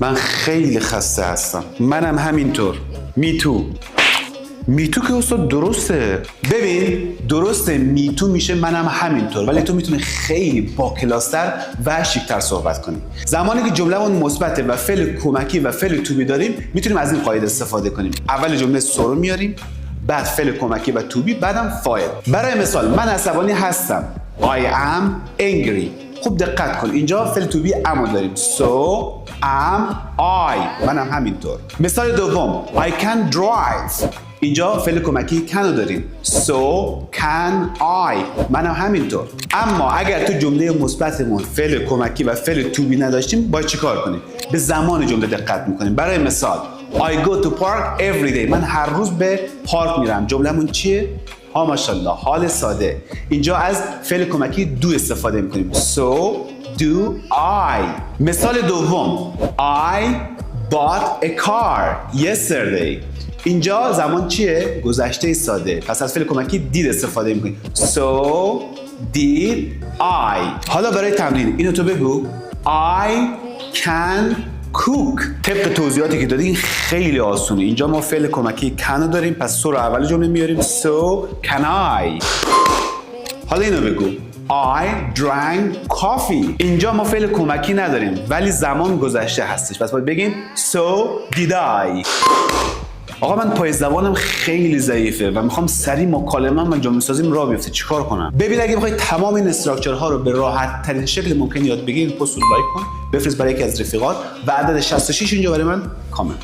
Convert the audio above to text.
من خیلی خسته هستم. منم همینطور. میتو. میتو که استاد درسته. ببین درسته میتو میشه منم همینطور، ولی تو میتونی خیلی با کلاستر و شیک‌تر صحبت کنی. زمانی که جمله‌مون مثبته و فعل کمکی و فعل تو بی داریم میتونیم از این قاعده استفاده کنیم. اول جمله سو رو میاریم، بعد فعل کمکی و تو بی، بعدم فاعل. برای مثال من عصبانی هستم. I am angry. خوب دقت کن اینجا فعل تو بی امو داریم. So am I. منم همینطور. مثال دوم I can drive. اینجا فعل کمکی can رو داریم. So can I. منم همینطور. اما اگر تو جمله مثبتمون فعل کمکی و فعل تو بی نداشتیم باید چیکار کنیم؟ به زمان جمله دقت میکنیم. برای مثال I go to park every day. من هر روز به پارک میرم. جمله‌مون چیه؟ ها ماشاءالله حال ساده. اینجا از فعل کمکی do استفاده میکنیم. So do I. مثال دوم I bought a car yesterday. اینجا زمان چیه؟ گذشته ساده. پس از فعل کمکی did استفاده میکنیم. So did I. حالا برای تمرین اینو تو بگو I can cook. طبق توضیحاتی که دادی خیلی آسونه. اینجا ما فعل کمکی can رو داریم، پس so رو اول جمله میاریم. So can I. حالا اینو بگو I drank coffee. اینجا ما فعل کمکی نداریم ولی زمان گذشته هستش، پس باید بگیم so did I. آقا من پای زبانم خیلی ضعیفه و میخوام سریع مکالمه‌ام و جمله سازیم راه بیفته. چیکار کنم؟ ببین اگه میخوای تمام این استراکچرها رو به راحت ترین شکل ممکن یاد بگیری، پست رو لایک کن، بفرست برای یکی از رفیقات و عدد 66 اینجا برای من کامنت